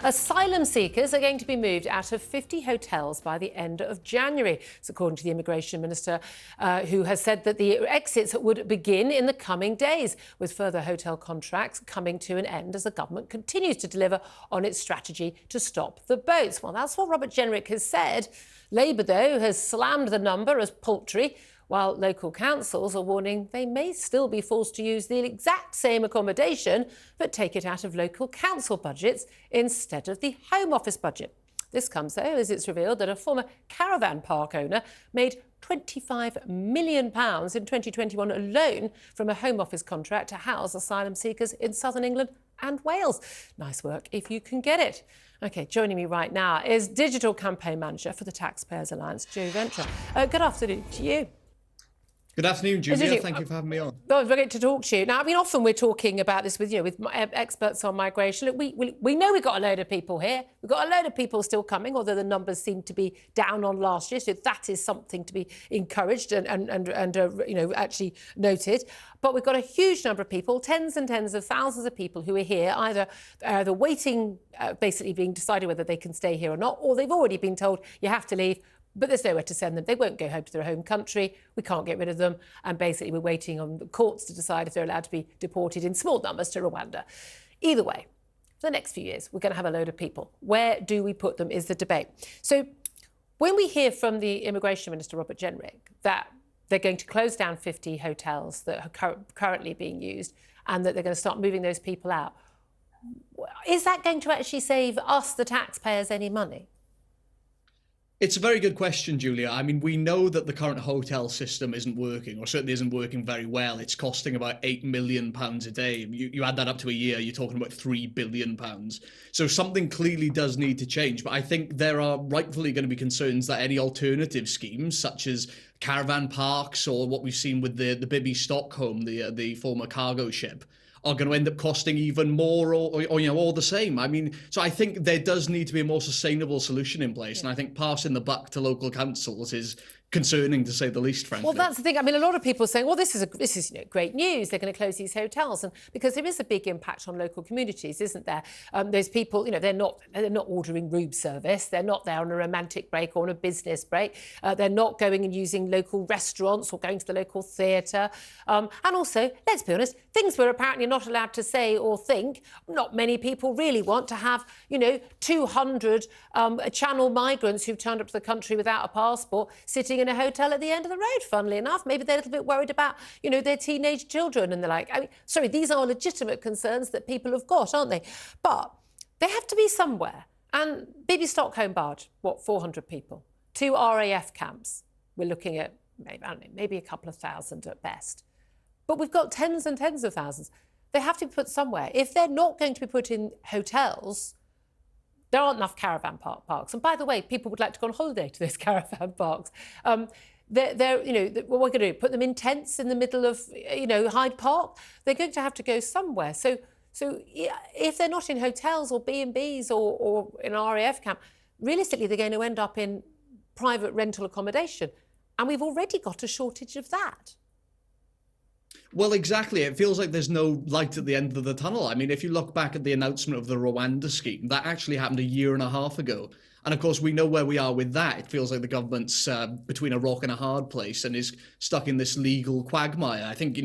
Asylum seekers are going to be moved out of 50 hotels by the end of January. It's according to the Immigration Minister, who has said that the exits would begin in the coming days, with further hotel contracts coming to an end as the government continues to deliver on its strategy to stop the boats. Well, that's what Robert Jenrick has said. Labour, though, has slammed the number as paltry, while local councils are warning they may still be forced to use the exact same accommodation but take it out of local council budgets instead of the Home Office budget. This comes, though, as it's revealed that a former caravan park owner made £25 million in 2021 alone from a Home Office contract to house asylum seekers in southern England and Wales. Nice work if you can get it. OK, joining me right now is Digital Campaign Manager for the Taxpayers Alliance, Ventre. Good afternoon to you. Good afternoon, Julia. Thank you for having me on. Oh, it's great to talk to you. Now, I mean, often we're talking about this with, with experts on migration. Look, we know we've got a load of people here. We've got a load of people still coming, although the numbers seem to be down on last year. So that is something to be encouraged and actually noted. But we've got a huge number of people, tens and tens of thousands of people who are here, either waiting, basically being decided whether they can stay here or not, or they've already been told you have to leave, but there's nowhere to send them. They won't go home to their home country. We can't get rid of them. And basically, we're waiting on the courts to decide if they're allowed to be deported in small numbers to Rwanda. Either way, for the next few years, we're going to have a load of people. Where do we put them is the debate. So when we hear from the Immigration Minister, Robert Jenrick, that they're going to close down 50 hotels that are currently being used and that they're going to start moving those people out, is that going to actually save us, the taxpayers, any money? It's a very good question, Julia. I mean, we know that the current hotel system isn't working, or certainly isn't working very well. It's costing about £8 million a day. You add that up to a year, you're talking about £3 billion. So something clearly does need to change. But I think there are rightfully going to be concerns that any alternative schemes, such as caravan parks or what we've seen with the Bibi Stockholm, the former cargo ship, are going to end up costing even more or the same. I mean, so I think there does need to be a more sustainable solution in place. Yeah. And I think passing the buck to local councils is concerning, to say the least, frankly. Well, that's the thing. I mean, a lot of people are saying, well, this is great news. They're going to close these hotels, and because there is a big impact on local communities, isn't there? Those people, they're not ordering room service. They're not there on a romantic break or on a business break. They're not going and using local restaurants or going to the local theatre. And also, let's be honest, things we're apparently not allowed to say or think. Not many people really want to have, 200 Channel migrants who've turned up to the country without a passport sitting in a hotel at the end of the road, funnily enough. Maybe they're a little bit worried about, their teenage children and the like. I mean, sorry, these are legitimate concerns that people have got, aren't they? But they have to be somewhere. And Bibi Stockholm barge, 400 people. 2 RAF camps. We're looking at, maybe a couple of thousand at best. But we've got tens and tens of thousands. They have to be put somewhere. If they're not going to be put in hotels, there aren't enough caravan parks. And by the way, people would like to go on holiday to those caravan parks. What we're going to do, put them in tents in the middle of, Hyde Park? They're going to have to go somewhere. So if they're not in hotels or B&Bs or in an RAF camp, realistically, they're going to end up in private rental accommodation. And we've already got a shortage of that. Well, exactly. It feels like there's no light at the end of the tunnel. I mean, if you look back at the announcement of the Rwanda scheme, that actually happened a year and a half ago. And of course, we know where we are with that. It feels like the government's between a rock and a hard place and is stuck in this legal quagmire. I think,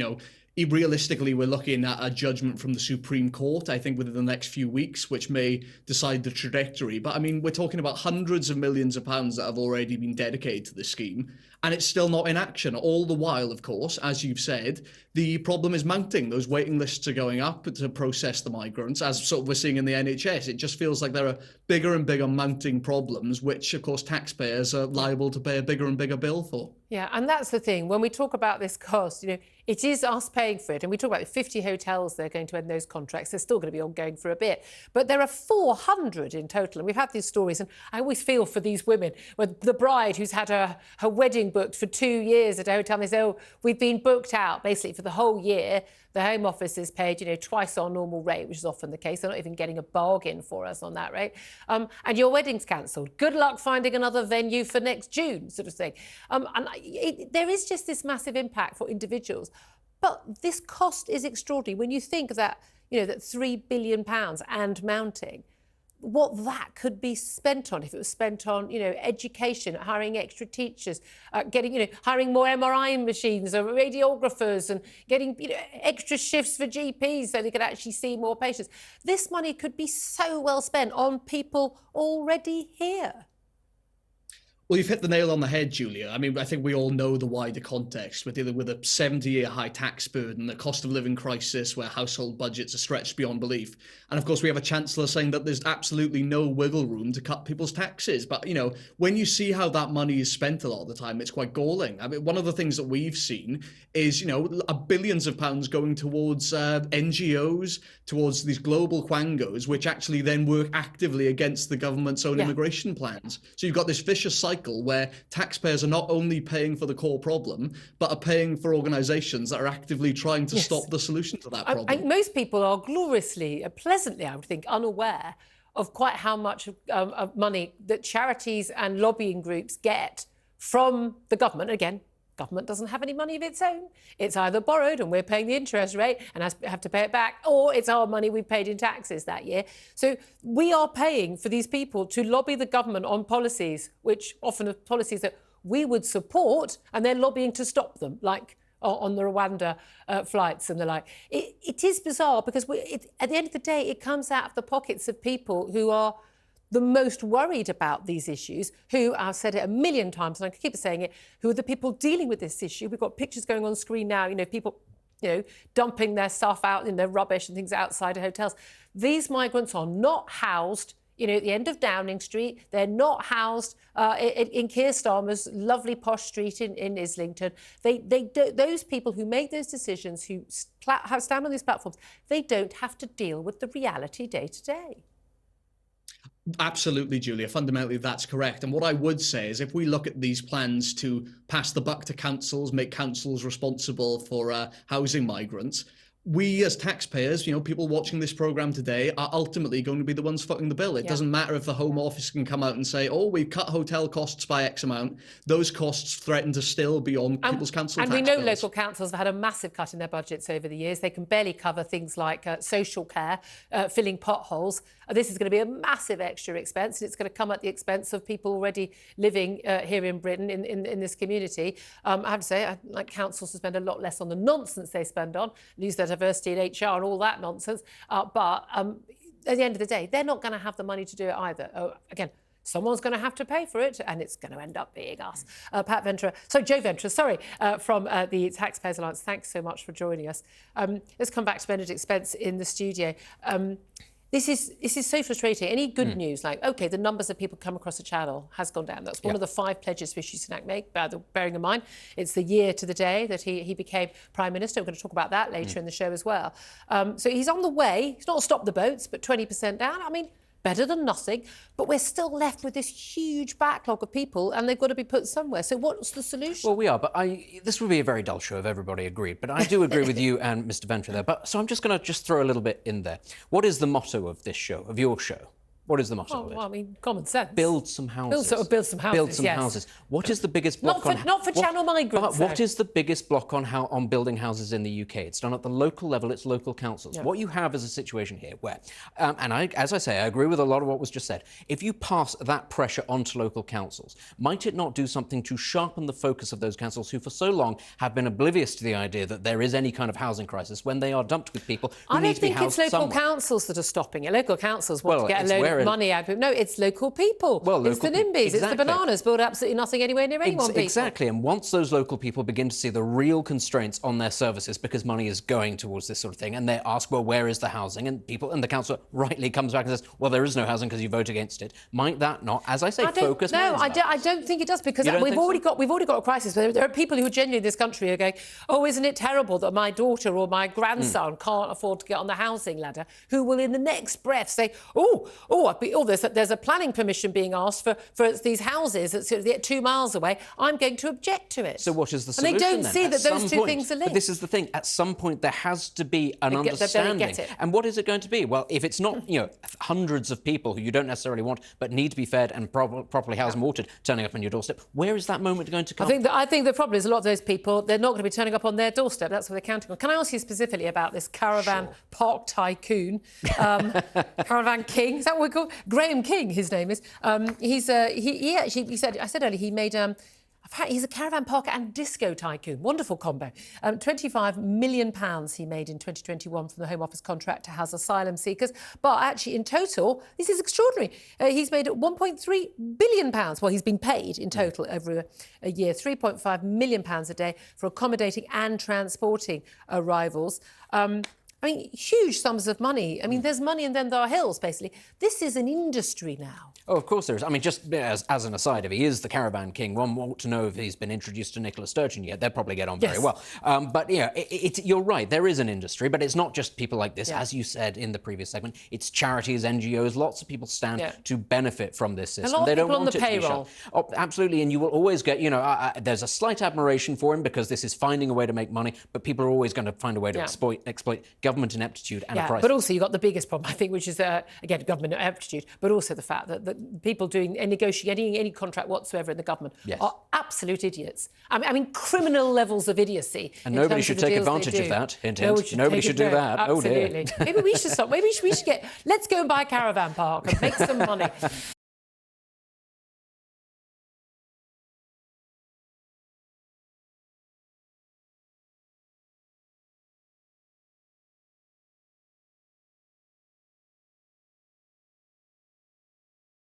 realistically, we're looking at a judgment from the Supreme Court, I think, within the next few weeks, which may decide the trajectory. But I mean, we're talking about hundreds of millions of pounds that have already been dedicated to this scheme, and it's still not in action. All the while, of course, as you've said, the problem is mounting. Those waiting lists are going up to process the migrants, as sort of we're seeing in the NHS. It just feels like there are bigger and bigger mounting problems, which, of course, taxpayers are liable to pay a bigger and bigger bill for. Yeah, and that's the thing. When we talk about this cost, it is us paying for it. And we talk about the 50 hotels that are going to end those contracts. They're still going to be ongoing for a bit. But there are 400 in total. And we've had these stories. And I always feel for these women, with the bride who's had her wedding booked for 2 years at a hotel. And they say, oh, we've been booked out basically for the whole year. The Home Office is paid, twice our normal rate, which is often the case. They're not even getting a bargain for us on that rate. And your wedding's cancelled. Good luck finding another venue for next June, sort of thing. There is just this massive impact for individuals. But this cost is extraordinary. When you think that, that £3 billion and mounting, what that could be spent on if it was spent on, education, hiring extra teachers, getting, hiring more MRI machines or radiographers and getting, extra shifts for GPs so they could actually see more patients. This money could be so well spent on people already here. Well, you've hit the nail on the head, Julia. I mean, I think we all know the wider context. We're dealing with a 70-year high tax burden, a cost of living crisis where household budgets are stretched beyond belief. And of course, we have a chancellor saying that there's absolutely no wiggle room to cut people's taxes. But, when you see how that money is spent a lot of the time, it's quite galling. I mean, one of the things that we've seen is, billions of pounds going towards NGOs, towards these global quangos, which actually then work actively against the government's own immigration plans. So you've got this vicious cycle where taxpayers are not only paying for the core problem, but are paying for organisations that are actively trying to stop the solution to that problem. Most people are gloriously, pleasantly, I would think, unaware of quite how much of money that charities and lobbying groups get from the government. Again, government doesn't have any money of its own. It's either borrowed and we're paying the interest rate and have to pay it back, or it's our money we've paid in taxes that year. So we are paying for these people to lobby the government on policies, which often are policies that we would support, and they're lobbying to stop them, like on the Rwanda flights and the like. It is bizarre because at the end of the day, it comes out of the pockets of people who are the most worried about these issues, who, I've said it a million times and I keep saying it, who are the people dealing with this issue. We've got pictures going on screen now, people, dumping their stuff out in their rubbish and things outside of hotels. These migrants are not housed, at the end of Downing Street. They're not housed in Keir Starmer's lovely posh street in Islington. Those people who make those decisions, who stand on these platforms, they don't have to deal with the reality day to day. Absolutely, Julia. Fundamentally, that's correct. And what I would say is if we look at these plans to pass the buck to councils, make councils responsible for housing migrants, we as taxpayers, people watching this program today are ultimately going to be the ones footing the bill. It doesn't matter if the Home Office can come out and say, oh, we've cut hotel costs by X amount. Those costs threaten to still be on people's council tax bills. And we know bills. local councils have had a massive cut in their budgets over the years. They can barely cover things like social care, filling potholes. This is going to be a massive extra expense, and it's going to come at the expense of people already living here in Britain, in this community. I have to say, I'd like councils to spend a lot less on the nonsense they spend on, lose their diversity in HR and all that nonsense. But at the end of the day, they're not going to have the money to do it either. Again, someone's going to have to pay for it, and it's going to end up being us. Joe Ventre, from the Taxpayers Alliance, thanks so much for joining us. Let's come back to Benedict Spence in the studio. This is so frustrating. Any good news, like, OK, the numbers of people come across the channel has gone down. That's one of the 5 pledges Rishi Sunak made, bearing in mind it's the year to the day that he became Prime Minister. We're going to talk about that later in the show as well. So he's on the way. He's not stopped the boats, but 20% down. I mean, better than nothing, but we're still left with this huge backlog of people and they've got to be put somewhere. So what's the solution? Well, we are, but this would be a very dull show if everybody agreed, but I do agree with you and Mr Ventre there. So I'm just going to throw a little bit in there. What is the motto of this show, of your show? What is the motto of it? Well, I mean, common sense. Build some houses. Build some houses, Build some houses. What is the biggest block not for channel migrants, What is the biggest block on building houses in the UK? It's done at the local level, it's local councils. Yeah. What you have is a situation here where, as I say, I agree with a lot of what was just said. If you pass that pressure onto local councils, might it not do something to sharpen the focus of those councils who for so long have been oblivious to the idea that there is any kind of housing crisis when they are dumped with people who need to be housed somewhere? I don't think it's local councils that are stopping it. Local councils want to get a load of money out of it. No, it's local people. It's the NIMBYs, it's the bananas, build absolutely nothing anywhere near anyone people. Exactly, and once those local people begin to see the real constraints on their services because money is going towards this sort of thing, and they ask, well, where is the housing? And the council rightly comes back and says, well, there is no housing because you vote against it. Might that not, as I say, focus? No, I don't think it does, because we've already got a crisis. There are people who are genuinely in this country who are going, oh, isn't it terrible that my daughter or my grandson can't afford to get on the housing ladder, who will in the next breath say, there's a planning permission being asked for these houses that's 2 miles away. I'm going to object to it. So what is the solution? And they don't see that those two things are linked. But this is the thing. At some point, there has to be an understanding. And what is it going to be? Well, if it's not, hundreds of people who you don't necessarily want but need to be fed and properly housed and watered turning up on your doorstep, where is that moment going to come? I think the problem is a lot of those people, they're not going to be turning up on their doorstep. That's what they're counting on. Can I ask you specifically about this caravan park tycoon, caravan king? Is that what we're comical. Graham King, his name is. He said, I said earlier, he made. He's a caravan parker and disco tycoon. Wonderful combo. £25 million he made in 2021 from the Home Office contract to house asylum seekers. But actually, in total, this is extraordinary. He's made £1.3 billion. Well, he's been paid in total over a year, £3.5 million a day for accommodating and transporting arrivals. I mean, huge sums of money. I mean, there's money and then there are hills, basically. This is an industry now. Oh, of course there is. I mean, just as an aside, if he is the caravan king, one ought to know if he's been introduced to Nicola Sturgeon yet. They'll probably get on very well. But, you're right, there is an industry, but it's not just people like this. As you said in the previous segment, it's charities, NGOs, lots of people stand to benefit from this system. A lot of people on the payroll. Oh, absolutely, and you will always get, there's a slight admiration for him because this is finding a way to make money, but people are always going to find a way to exploit government ineptitude and a crisis. But also you've got the biggest problem, I think, which is, again, government ineptitude, but also the fact that people doing and negotiating any contract whatsoever in the government are absolute idiots. I mean, criminal levels of idiocy. And nobody should take advantage of that. Hint, hint. Nobody should do that. Absolutely. Oh, dear. Maybe we should stop. Maybe we should let's go and buy a caravan park and make some money.